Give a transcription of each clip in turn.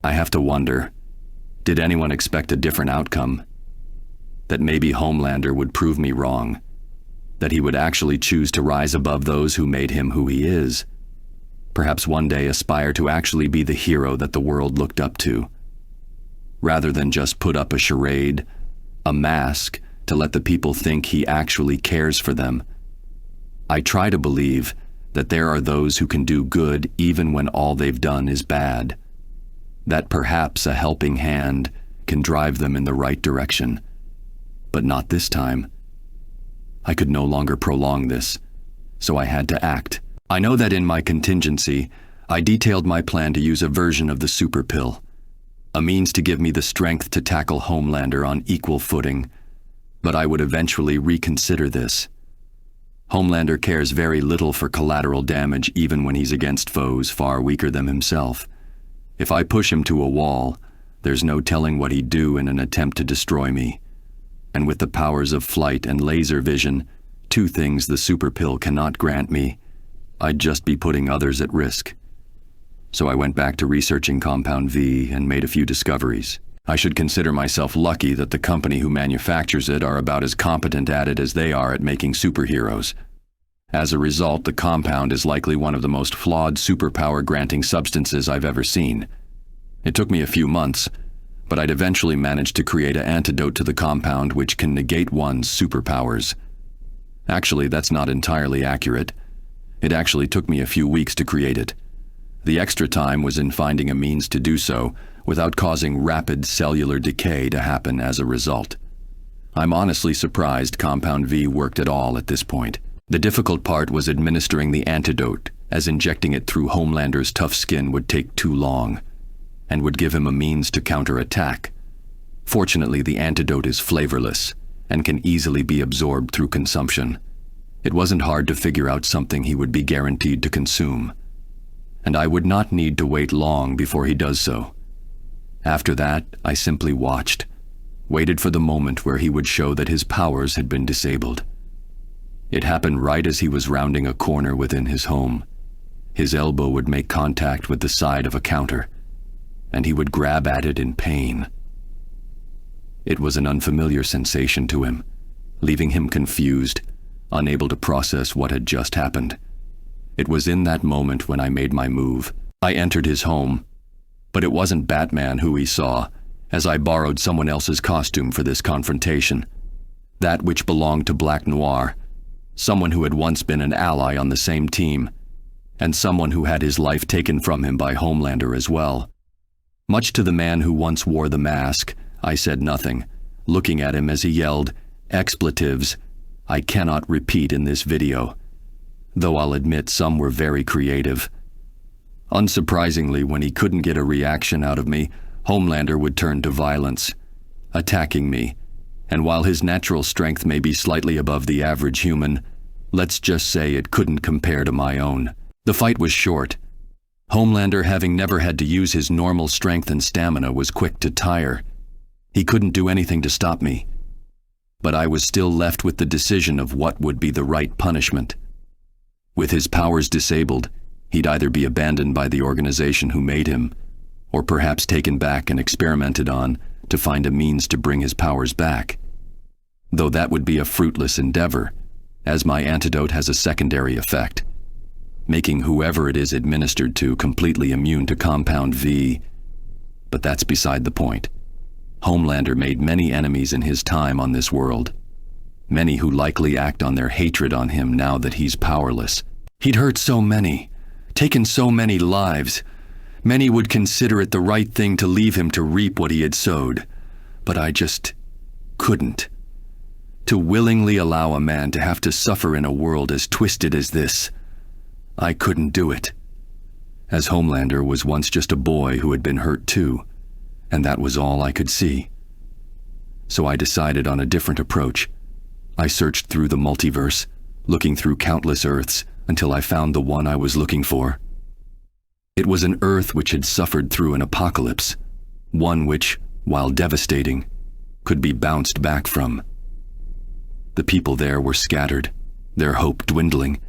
I have to wonder, did anyone expect a different outcome? That maybe Homelander would prove me wrong, that he would actually choose to rise above those who made him who he is. Perhaps one day aspire to actually be the hero that the world looked up to, rather than just put up a charade, a mask, to let the people think he actually cares for them. I try to believe that there are those who can do good even when all they've done is bad, that perhaps a helping hand can drive them in the right direction. But not this time. I could no longer prolong this, so I had to act. I know that in my contingency, I detailed my plan to use a version of the super pill, a means to give me the strength to tackle Homelander on equal footing, but I would eventually reconsider this. Homelander cares very little for collateral damage even when he's against foes far weaker than himself. If I push him to a wall, there's no telling what he'd do in an attempt to destroy me. And with the powers of flight and laser vision, two things the super pill cannot grant me, I'd just be putting others at risk. So I went back to researching Compound V and made a few discoveries. I should consider myself lucky that the company who manufactures it are about as competent at it as they are at making superheroes. As a result, the compound is likely one of the most flawed superpower-granting substances I've ever seen. It took me a few months, but I'd eventually managed to create an antidote to the compound which can negate one's superpowers. Actually, that's not entirely accurate. It actually took me a few weeks to create it. The extra time was in finding a means to do so without causing rapid cellular decay to happen as a result. I'm honestly surprised Compound V worked at all at this point. The difficult part was administering the antidote, as injecting it through Homelander's tough skin would take too long, and would give him a means to counterattack. Fortunately, the antidote is flavorless and can easily be absorbed through consumption. It wasn't hard to figure out something he would be guaranteed to consume, and I would not need to wait long before he does so. After that, I simply watched, waited for the moment where he would show that his powers had been disabled. It happened right as he was rounding a corner within his home. His elbow would make contact with the side of a counter, and he would grab at it in pain. It was an unfamiliar sensation to him, leaving him confused, unable to process what had just happened. It was in that moment when I made my move. I entered his home, but it wasn't Batman who he saw, as I borrowed someone else's costume for this confrontation. That which belonged to Black Noir, someone who had once been an ally on the same team, and someone who had his life taken from him by Homelander as well. Much to the man who once wore the mask, I said nothing, looking at him as he yelled, expletives I cannot repeat in this video, though I'll admit some were very creative. Unsurprisingly, when he couldn't get a reaction out of me, Homelander would turn to violence, attacking me, and while his natural strength may be slightly above the average human, let's just say it couldn't compare to my own. The fight was short. Homelander, having never had to use his normal strength and stamina, was quick to tire. He couldn't do anything to stop me. But I was still left with the decision of what would be the right punishment. With his powers disabled, he'd either be abandoned by the organization who made him, or perhaps taken back and experimented on to find a means to bring his powers back. Though that would be a fruitless endeavor, as my antidote has a secondary effect, making whoever it is administered to completely immune to Compound V. But that's beside the point. Homelander made many enemies in his time on this world, many who likely act on their hatred on him now that he's powerless. He'd hurt so many, taken so many lives. Many would consider it the right thing to leave him to reap what he had sowed, but I just couldn't. To willingly allow a man to have to suffer in a world as twisted as this, I couldn't do it. As Homelander was once just a boy who had been hurt too, and that was all I could see. So I decided on a different approach. I searched through the multiverse, looking through countless Earths until I found the one I was looking for. It was an Earth which had suffered through an apocalypse, one which, while devastating, could be bounced back from. The people there were scattered, their hope dwindling,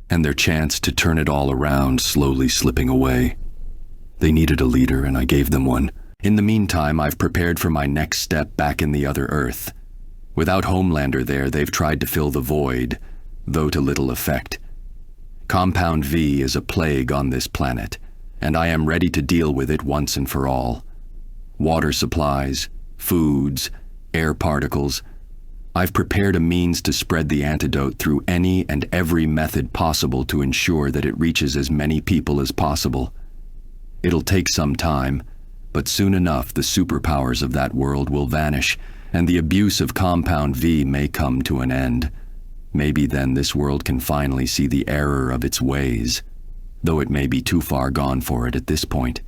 and their chance to turn it all around slowly slipping away. They needed a leader, and I gave them one. In the meantime, I've prepared for my next step back in the other Earth. Without Homelander there, they've tried to fill the void, though to little effect. Compound V is a plague on this planet, and I am ready to deal with it once and for all. Water supplies, foods, air particles. I've prepared a means to spread the antidote through any and every method possible to ensure that it reaches as many people as possible. It'll take some time, but soon enough the superpowers of that world will vanish, and the abuse of Compound V may come to an end. Maybe then this world can finally see the error of its ways, though it may be too far gone for it at this point.